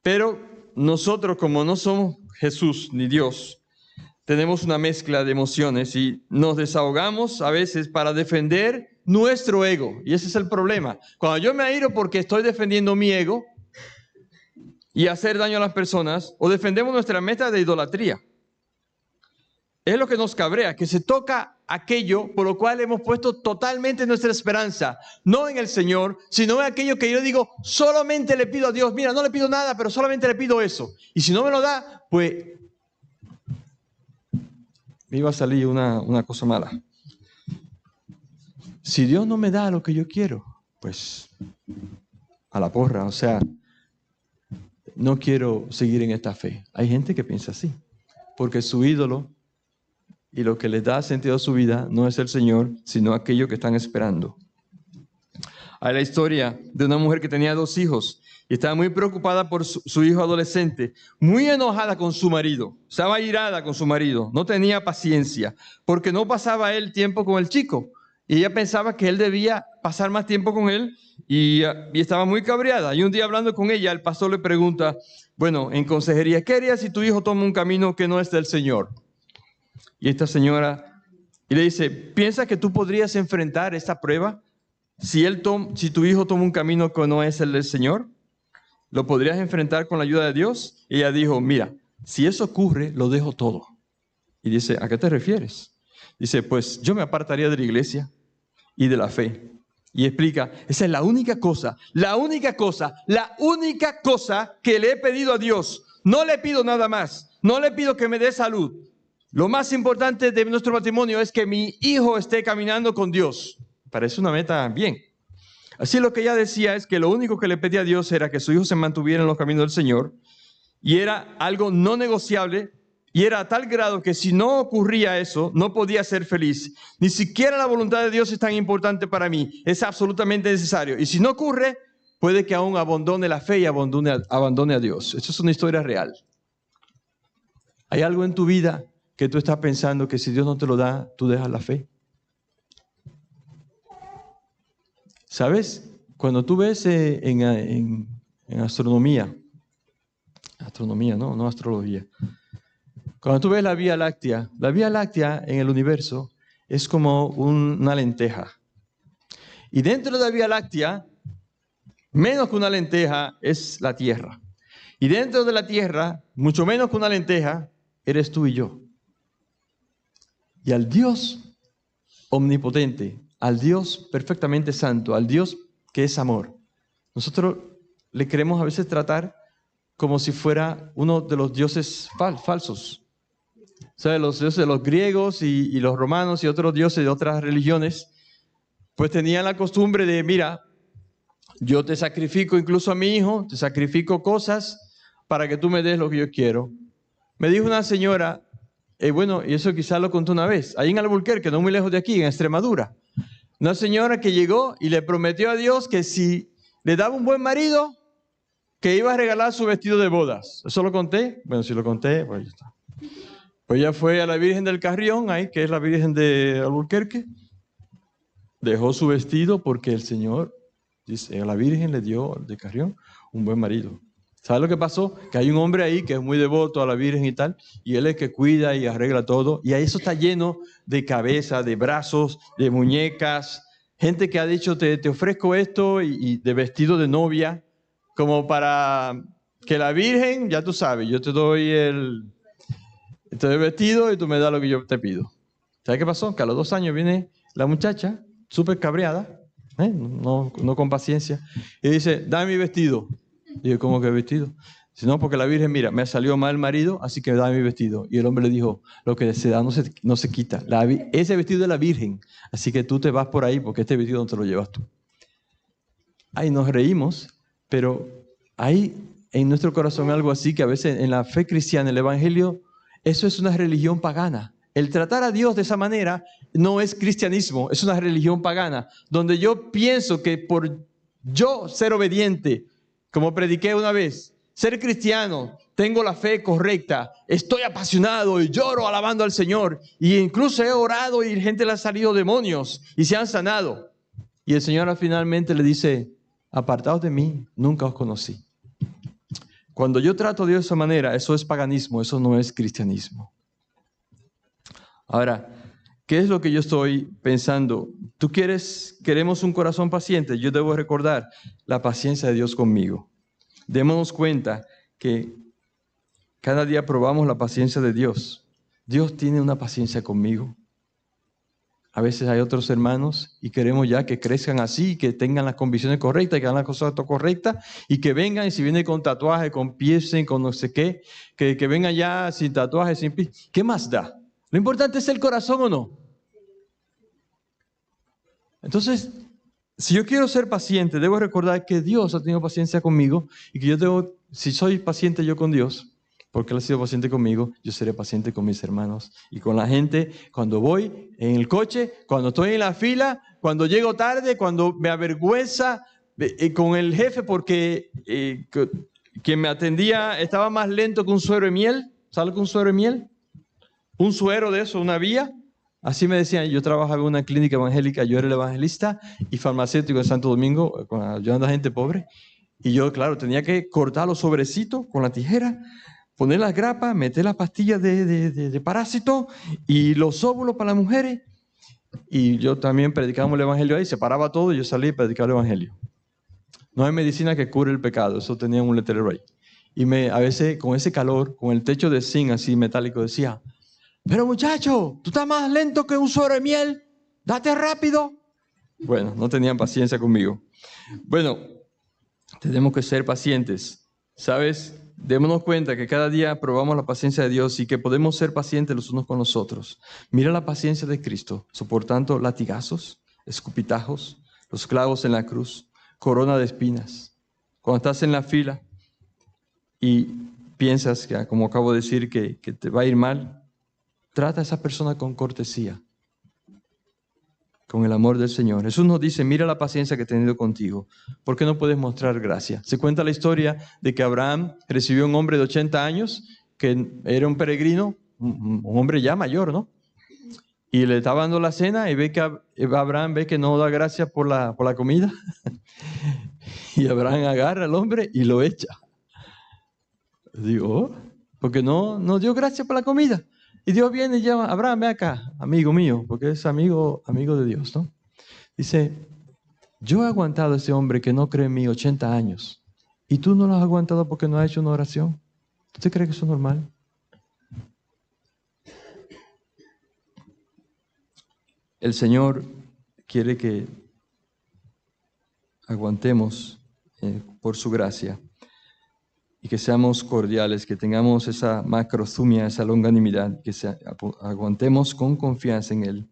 Pero nosotros, como no somos Jesús ni Dios, tenemos una mezcla de emociones y nos desahogamos a veces para defender nuestro ego. Y ese es el problema. Cuando yo me airo porque estoy defendiendo mi ego y hacer daño a las personas, o defendemos nuestra meta de idolatría. Es lo que nos cabrea, que se toca aquello por lo cual hemos puesto totalmente nuestra esperanza, no en el Señor, sino en aquello que yo digo, solamente le pido a Dios, mira, no le pido nada, pero solamente le pido eso. Y si no me lo da, pues me iba a salir una cosa mala. Si Dios no me da lo que yo quiero, pues a la porra, o sea, no quiero seguir en esta fe. Hay gente que piensa así, porque su ídolo y lo que les da sentido a su vida no es el Señor, sino aquello que están esperando. Hay la historia de una mujer que tenía 2 hijos y estaba muy preocupada por su hijo adolescente, muy enojada con su marido, estaba irada con su marido, no tenía paciencia, porque no pasaba él tiempo con el chico. Y ella pensaba que él debía pasar más tiempo con él y estaba muy cabreada. Y un día hablando con ella, el pastor le pregunta, bueno, en consejería, ¿qué harías si tu hijo toma un camino que no es del Señor? Y esta señora le dice, ¿piensas que tú podrías enfrentar esta prueba? Si tu hijo toma un camino que no es el del Señor, ¿lo podrías enfrentar con la ayuda de Dios? Y ella dijo, mira, si eso ocurre, lo dejo todo. Y dice, ¿a qué te refieres? Dice, pues yo me apartaría de la iglesia y de la fe. Y explica, esa es la única cosa que le he pedido a Dios. No le pido nada más. No le pido que me dé salud. Lo más importante de nuestro matrimonio es que mi hijo esté caminando con Dios. Parece una meta bien. Así lo que ella decía es que lo único que le pedía a Dios era que su hijo se mantuviera en los caminos del Señor. Y era algo no negociable. Y era a tal grado que si no ocurría eso, no podía ser feliz. Ni siquiera la voluntad de Dios es tan importante para mí. Es absolutamente necesario. Y si no ocurre, puede que aún abandone la fe y abandone a Dios. Esto es una historia real. ¿Hay algo en tu vida que tú estás pensando que si Dios no te lo da, tú dejas la fe? ¿Sabes? Cuando tú ves en astronomía, no astrología. Cuando tú ves la Vía Láctea en el universo es como una lenteja. Y dentro de la Vía Láctea, menos que una lenteja es la Tierra. Y dentro de la Tierra, mucho menos que una lenteja, eres tú y yo. Y al Dios omnipotente, al Dios perfectamente santo, al Dios que es amor, nosotros le queremos a veces tratar como si fuera uno de los dioses falsos. O sea, los dioses de los griegos y los romanos y otros dioses de otras religiones, pues tenían la costumbre de, mira, yo te sacrifico incluso a mi hijo, te sacrifico cosas para que tú me des lo que yo quiero. Me dijo una señora, bueno, y eso quizás lo contó una vez, ahí en Albuquerque, no muy lejos de aquí, en Extremadura, una señora que llegó y le prometió a Dios que si le daba un buen marido, que iba a regalar su vestido de bodas. ¿Eso lo conté? Bueno, si lo conté, pues ya está. Pues ella fue a la Virgen del Carrión, ahí, que es la Virgen de Albuquerque. Dejó su vestido porque el Señor, dice, a la Virgen le dio de Carrión un buen marido. ¿Sabes lo que pasó? Que hay un hombre ahí que es muy devoto a la Virgen y tal, y él es que cuida y arregla todo, y ahí eso está lleno de cabeza, de brazos, de muñecas, gente que ha dicho, te ofrezco esto, y de vestido de novia, como para que la Virgen, ya tú sabes, yo te doy el vestido y tú me das lo que yo te pido. ¿Sabes qué pasó? Que a los 2 años viene la muchacha, súper cabreada, no con paciencia, y dice, dame mi vestido. Y yo, ¿cómo que vestido? Dice, no, porque la Virgen, mira, me salió mal el marido, así que dame mi vestido. Y el hombre le dijo, lo que se da no se quita. Ese vestido de la Virgen, así que tú te vas por ahí porque este vestido no te lo llevas tú. Ahí nos reímos, pero hay en nuestro corazón algo así que a veces en la fe cristiana, el Evangelio, eso es una religión pagana. El tratar a Dios de esa manera no es cristianismo, es una religión pagana, donde yo pienso que por yo ser obediente, como prediqué una vez, ser cristiano, tengo la fe correcta, estoy apasionado y lloro alabando al Señor, y incluso he orado y gente le ha salido demonios y se han sanado. Y el Señor finalmente le dice, apartaos de mí, nunca os conocí. Cuando yo trato a Dios de esa manera, eso es paganismo, eso no es cristianismo. Ahora, ¿qué es lo que yo estoy pensando? Queremos un corazón paciente. Yo debo recordar la paciencia de Dios conmigo. Démonos cuenta que cada día probamos la paciencia de Dios. Dios tiene una paciencia conmigo. A veces hay otros hermanos y queremos ya que crezcan así, que tengan las convicciones correctas, que hagan las cosas correctas y que vengan, y si vienen con tatuaje, con piercing, con no sé qué, que vengan ya sin tatuaje, sin piercing. ¿Qué más da? Lo importante es el corazón o no. Entonces, si yo quiero ser paciente, debo recordar que Dios ha tenido paciencia conmigo y que yo debo, si soy paciente yo con Dios, porque Él ha sido paciente conmigo, yo seré paciente con mis hermanos y con la gente cuando voy en el coche, cuando estoy en la fila, cuando llego tarde, cuando me avergüenza con el jefe porque quien me atendía estaba más lento que un suero de miel. ¿Sabes lo que es un suero de miel? Un suero de eso, una vía. Así me decían, yo trabajaba en una clínica evangélica, yo era el evangelista y farmacéutico en Santo Domingo, ayudando a gente pobre. Y yo, claro, tenía que cortar los sobrecitos con la tijera, poner las grapas, meter las pastillas de parásito y los óvulos para las mujeres. Y yo también predicábamos el evangelio ahí, separaba todo y yo salí a predicar el evangelio. No hay medicina que cure el pecado, eso tenía un letrero ahí. Y a veces con ese calor, con el techo de zinc así metálico, decía, pero muchacho, tú estás más lento que un suero de miel, date rápido. Bueno, no tenían paciencia conmigo. Bueno, tenemos que ser pacientes, ¿sabes? Démonos cuenta que cada día probamos la paciencia de Dios y que podemos ser pacientes los unos con los otros. Mira la paciencia de Cristo, soportando latigazos, escupitajos, los clavos en la cruz, corona de espinas. Cuando estás en la fila y piensas, que, como acabo de decir, que te va a ir mal, trata a esa persona con cortesía, con el amor del Señor. Jesús nos dice, mira la paciencia que he tenido contigo. ¿Por qué no puedes mostrar gracia? Se cuenta la historia de que Abraham recibió un hombre de 80 años, que era un peregrino, un hombre ya mayor, ¿no? Y le estaba dando la cena y ve que Abraham ve que no da gracia por la comida. Y Abraham agarra al hombre y lo echa. Digo, porque no dio gracia por la comida. Y Dios viene y llama, Abraham, ven acá, amigo mío, porque es amigo de Dios, ¿no? Dice, yo he aguantado a ese hombre que no cree en mí 80 años. ¿Y tú no lo has aguantado porque no has hecho una oración? ¿Usted cree que eso es normal? El Señor quiere que aguantemos por su gracia y que seamos cordiales, que tengamos esa macrozumia, esa longanimidad, que aguantemos con confianza en Él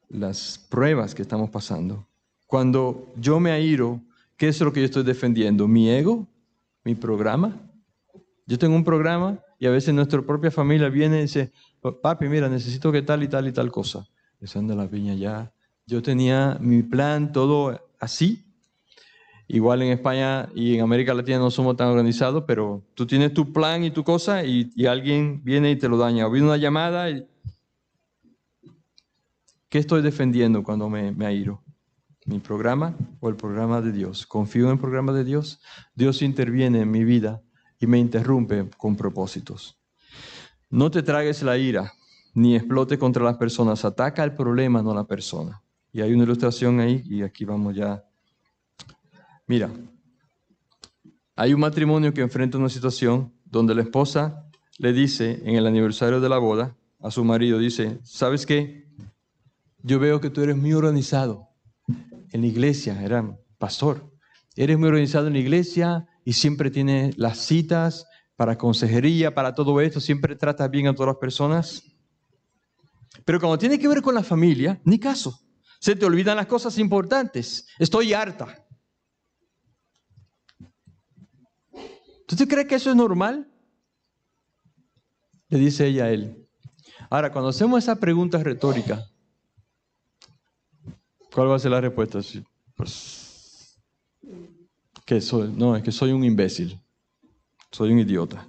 las pruebas que estamos pasando. Cuando yo me airo, ¿qué es lo que yo estoy defendiendo? ¿Mi ego? ¿Mi programa? Yo tengo un programa y a veces nuestra propia familia viene y dice, papi, mira, necesito que tal y tal y tal cosa. Les anda la piña ya. Yo tenía mi plan todo así. Igual en España y en América Latina no somos tan organizados, pero tú tienes tu plan y tu cosa y alguien viene y te lo daña. O viene una llamada y... ¿Qué estoy defendiendo cuando me airo? ¿Mi programa o el programa de Dios? ¿Confío en el programa de Dios? Dios interviene en mi vida y me interrumpe con propósitos. No te tragues la ira, ni explote contra las personas. Ataca el problema, no la persona. Y hay una ilustración ahí y aquí vamos ya. Mira, hay un matrimonio que enfrenta una situación donde la esposa le dice en el aniversario de la boda a su marido, dice, ¿sabes qué? Yo veo que tú eres muy organizado en la iglesia, era pastor. Eres muy organizado en la iglesia y siempre tienes las citas para consejería, para todo esto, siempre tratas bien a todas las personas. Pero cuando tiene que ver con la familia, ni caso. Se te olvidan las cosas importantes. Estoy harta. ¿Tú te crees que eso es normal? Le dice ella a él. Ahora, cuando hacemos esa pregunta retórica, ¿cuál va a ser la respuesta? Pues, es que soy un imbécil. Soy un idiota.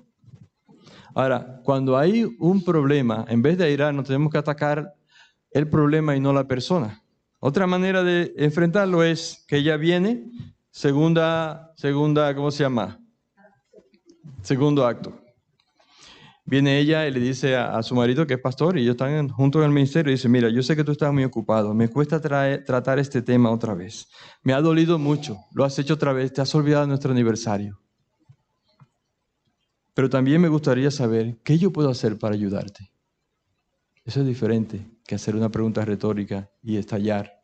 Ahora, cuando hay un problema, en vez de airarnos, tenemos que atacar el problema y no la persona. Otra manera de enfrentarlo es que ella viene, segunda, ¿cómo se llama? Segundo acto. Viene ella y le dice a su marido, que es pastor, y ellos están juntos en el ministerio, y dice, mira, yo sé que tú estás muy ocupado, me cuesta tratar este tema otra vez. Me ha dolido mucho, lo has hecho otra vez, te has olvidado de nuestro aniversario. Pero también me gustaría saber, ¿qué yo puedo hacer para ayudarte? Eso es diferente que hacer una pregunta retórica y estallar.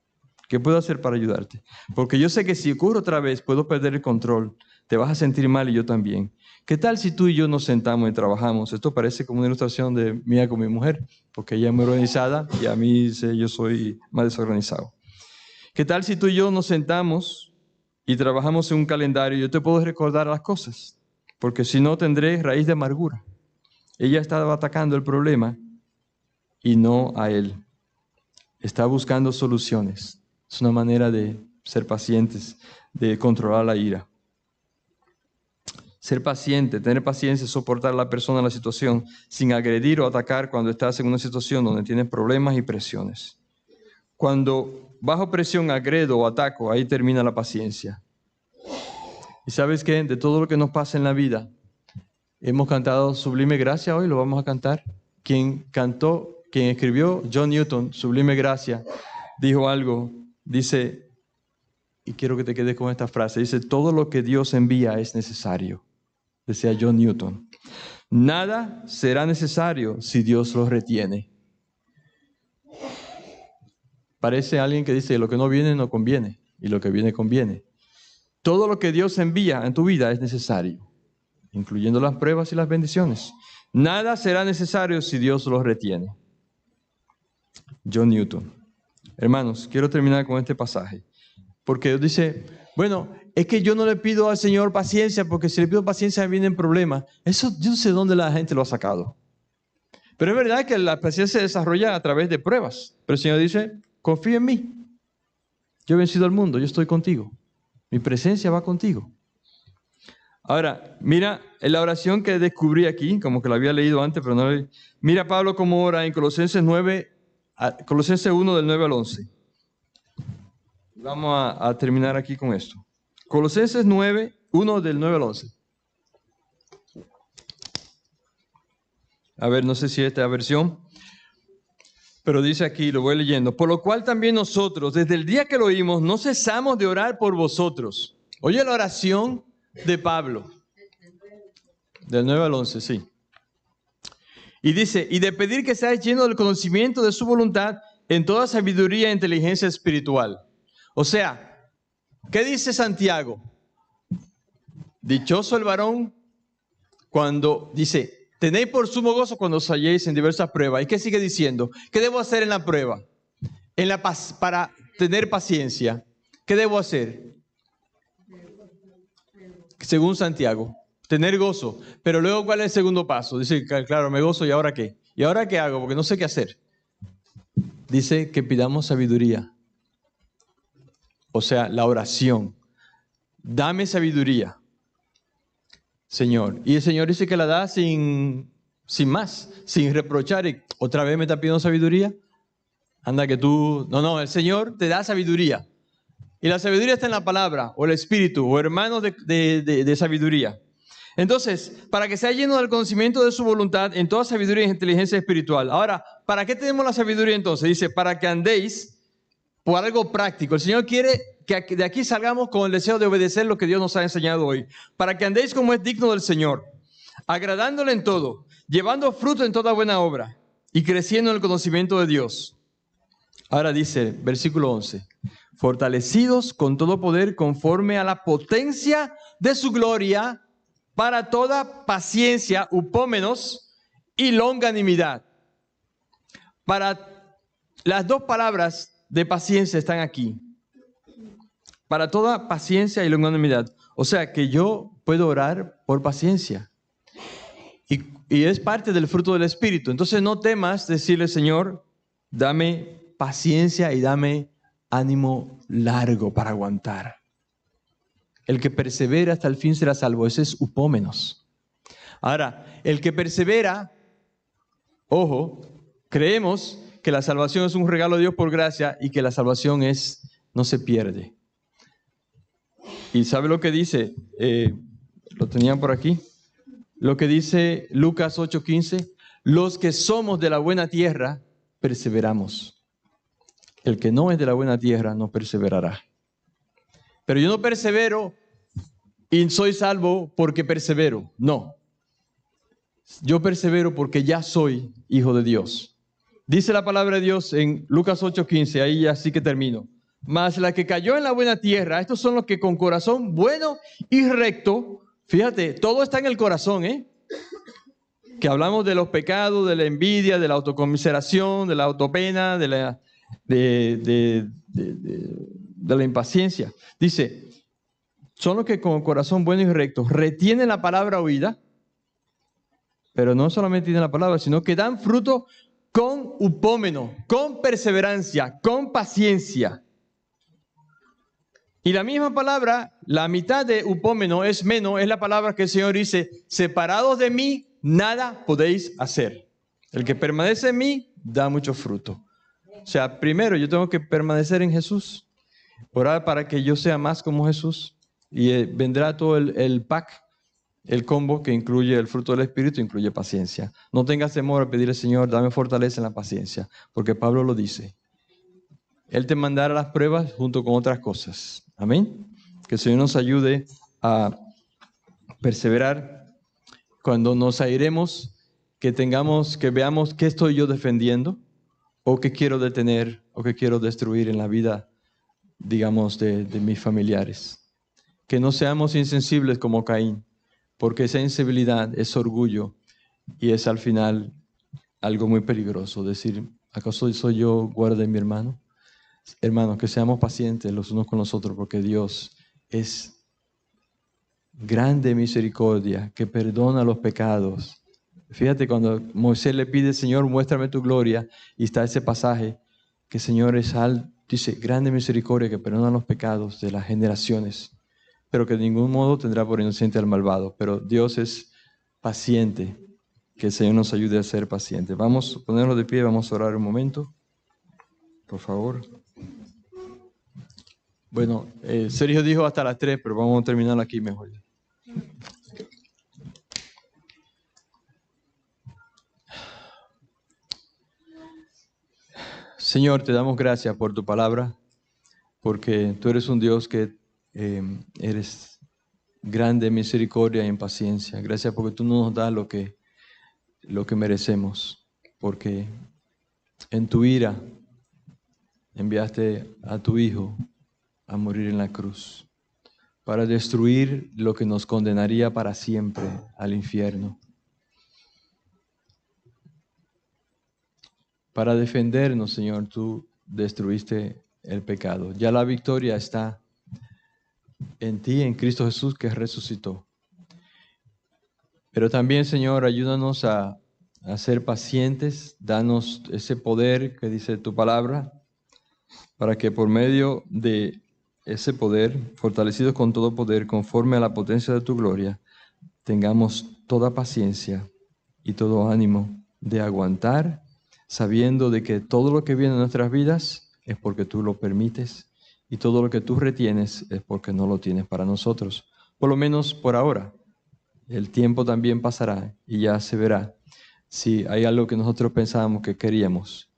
¿Qué puedo hacer para ayudarte? Porque yo sé que si ocurre otra vez, puedo perder el control. Te vas a sentir mal y yo también. ¿Qué tal si tú y yo nos sentamos y trabajamos? Esto parece como una ilustración de mía con mi mujer, porque ella es muy organizada y a mí yo soy más desorganizado. ¿Qué tal si tú y yo nos sentamos y trabajamos en un calendario y yo te puedo recordar las cosas? Porque si no, tendré raíz de amargura. Ella estaba atacando el problema y no a él. Está buscando soluciones. Es una manera de ser pacientes, de controlar la ira. Ser paciente, tener paciencia, soportar a la persona, la situación, sin agredir o atacar cuando estás en una situación donde tienes problemas y presiones. Cuando bajo presión agredo o ataco, ahí termina la paciencia. ¿Y sabes qué? De todo lo que nos pasa en la vida, hemos cantado Sublime Gracia hoy, lo vamos a cantar. Quien escribió, John Newton, Sublime Gracia, dijo algo, dice, y quiero que te quedes con esta frase, dice, todo lo que Dios envía es necesario, decía John Newton. Nada será necesario si Dios lo retiene. Parece alguien que dice, lo que no viene no conviene, y lo que viene conviene. Todo lo que Dios envía en tu vida es necesario, incluyendo las pruebas y las bendiciones. Nada será necesario si Dios lo retiene. John Newton. Hermanos, quiero terminar con este pasaje. Porque Dios dice, bueno, es que yo no le pido al Señor paciencia, porque si le pido paciencia me vienen problemas. Eso yo no sé dónde la gente lo ha sacado. Pero es verdad que la paciencia se desarrolla a través de pruebas. Pero el Señor dice, confía en mí. Yo he vencido al mundo, yo estoy contigo. Mi presencia va contigo. Ahora, mira la oración que descubrí aquí, como que la había leído antes, pero no la... Mira Pablo cómo ora en Colosenses 1 del 9 al 11. Vamos a terminar aquí con esto. Colosenses 1 del 9 al 11. A ver, no sé si esta versión, pero dice aquí, lo voy leyendo. Por lo cual también nosotros, desde el día que lo oímos, no cesamos de orar por vosotros. Oye la oración de Pablo. Del 9 al 11, sí. Y dice, y de pedir que seáis llenos del conocimiento de su voluntad en toda sabiduría e inteligencia espiritual. O sea, ¿qué dice Santiago? Dichoso el varón cuando dice, tenéis por sumo gozo cuando os halléis en diversas pruebas. ¿Y qué sigue diciendo? ¿Qué debo hacer en la prueba? Para tener paciencia. ¿Qué debo hacer? Según Santiago, tener gozo. Pero luego, ¿cuál es el segundo paso? Dice, claro, me gozo, ¿y ahora qué? ¿Y ahora qué hago? Porque no sé qué hacer. Dice que pidamos sabiduría. O sea, la oración. dame sabiduría, Señor. Y el Señor dice que la da sin más, sin reprochar. Y otra vez me está pidiendo sabiduría. Anda que tú... No, el Señor te da sabiduría. Y la sabiduría está en la palabra, o el Espíritu, o hermanos de sabiduría. Entonces, para que sea lleno del conocimiento de su voluntad en toda sabiduría e inteligencia espiritual. Ahora, ¿para qué tenemos la sabiduría entonces? Dice, para que andéis por algo práctico. El Señor quiere que de aquí salgamos con el deseo de obedecer lo que Dios nos ha enseñado hoy. Para que andéis como es digno del Señor, agradándole en todo, llevando fruto en toda buena obra y creciendo en el conocimiento de Dios. Ahora dice, versículo 11, fortalecidos con todo poder conforme a la potencia de su gloria, para toda paciencia, upómenos y longanimidad. Para las dos palabras de paciencia están aquí. Para toda paciencia y longanimidad. O sea que yo puedo orar por paciencia. Y es parte del fruto del Espíritu. Entonces no temas decirle, Señor, dame paciencia y dame ánimo largo para aguantar. El que persevera hasta el fin será salvo. Ese es upómenos. Ahora, el que persevera, ojo, creemos que la salvación es un regalo de Dios por gracia y que la salvación no se pierde. ¿Y sabe lo que dice? Lo tenían por aquí. Lo que dice Lucas 8:15. Los que somos de la buena tierra, perseveramos. El que no es de la buena tierra, no perseverará. Pero yo no persevero y soy salvo porque persevero. No. Yo persevero porque ya soy hijo de Dios. Dice la palabra de Dios en Lucas 8:15, ahí ya sí que termino. Mas la que cayó en la buena tierra, estos son los que con corazón bueno y recto, fíjate, todo está en el corazón, que hablamos de los pecados, de la envidia, de la autocomiseración, de la autopena, de la impaciencia. Dice, son los que con corazón bueno y recto retienen la palabra oída, pero no solamente tienen la palabra, sino que dan fruto con upómeno, con perseverancia, con paciencia. Y la misma palabra, la mitad de upómeno es menos, es la palabra que el Señor dice, separados de mí, nada podéis hacer. El que permanece en mí, da mucho fruto. O sea, primero yo tengo que permanecer en Jesús, orar para que yo sea más como Jesús, y vendrá todo el pack, el combo que incluye el fruto del Espíritu, incluye paciencia. No tengas temor a pedirle, Señor, dame fortaleza en la paciencia, porque Pablo lo dice. Él te mandará las pruebas junto con otras cosas. Amén. Que el Señor nos ayude a perseverar cuando nos airemos, que veamos qué estoy yo defendiendo, o qué quiero detener, o qué quiero destruir en la vida, digamos, de mis familiares. Que no seamos insensibles como Caín, porque esa insensibilidad es orgullo y es al final algo muy peligroso. Decir, ¿acaso soy yo guarda de mi hermano? Hermanos, que seamos pacientes los unos con los otros, porque Dios es grande misericordia, que perdona los pecados. Fíjate, cuando Moisés le pide, Señor, muéstrame tu gloria, y está ese pasaje, que Señor dice, grande misericordia, que perdona los pecados de las generaciones, pero que de ningún modo tendrá por inocente al malvado. Pero Dios es paciente, que el Señor nos ayude a ser pacientes. Vamos a ponernos de pie, vamos a orar un momento, por favor. Bueno, Sergio dijo hasta las 3, pero vamos a terminar aquí mejor. Señor, te damos gracias por tu palabra, porque tú eres un Dios que eres grande en misericordia y en paciencia. Gracias porque tú no nos das lo que merecemos, porque en tu ira enviaste a tu Hijo a morir en la cruz para destruir lo que nos condenaría para siempre al infierno. Para defendernos, Señor, tú destruiste el pecado. Ya la victoria está en ti, en Cristo Jesús, que resucitó. Pero también, Señor, ayúdanos a ser pacientes, danos ese poder que dice tu palabra, para que por medio de ese poder, fortalecidos con todo poder, conforme a la potencia de tu gloria, tengamos toda paciencia y todo ánimo de aguantar, sabiendo de que todo lo que viene en nuestras vidas es porque tú lo permites y todo lo que tú retienes es porque no lo tienes para nosotros, por lo menos por ahora. El tiempo también pasará y ya se verá si hay algo que nosotros pensábamos que queríamos,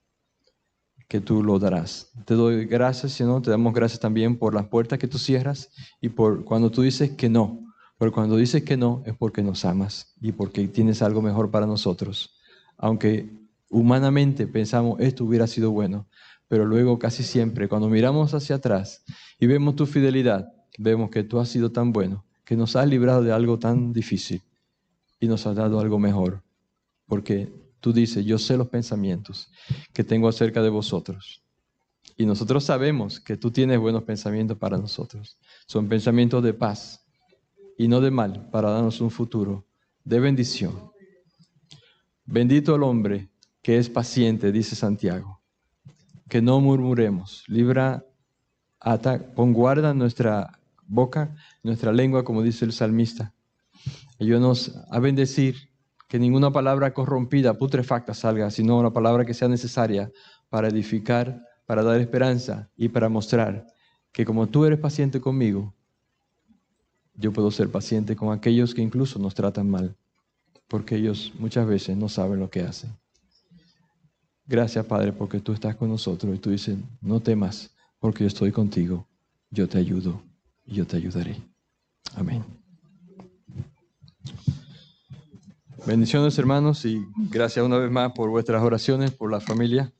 que tú lo darás. Te doy gracias, Señor, te damos gracias también por las puertas que tú cierras y por cuando tú dices que no. Pero cuando dices que no es porque nos amas y porque tienes algo mejor para nosotros. Aunque humanamente pensamos esto hubiera sido bueno, pero luego casi siempre cuando miramos hacia atrás y vemos tu fidelidad, vemos que tú has sido tan bueno, que nos has librado de algo tan difícil y nos has dado algo mejor. Porque tú dices, yo sé los pensamientos que tengo acerca de vosotros. Y nosotros sabemos que tú tienes buenos pensamientos para nosotros. Son pensamientos de paz y no de mal, para darnos un futuro de bendición. Bendito el hombre que es paciente, dice Santiago. Que no murmuremos. Pon guarda nuestra boca, nuestra lengua, como dice el salmista. Ayúdanos a bendecir, que ninguna palabra corrompida, putrefacta salga, sino una palabra que sea necesaria para edificar, para dar esperanza y para mostrar que como tú eres paciente conmigo, yo puedo ser paciente con aquellos que incluso nos tratan mal, porque ellos muchas veces no saben lo que hacen. Gracias, Padre, porque tú estás con nosotros y tú dices, no temas, porque yo estoy contigo, yo te ayudo y yo te ayudaré. Amén. Bendiciones, hermanos, y gracias una vez más por vuestras oraciones, por la familia.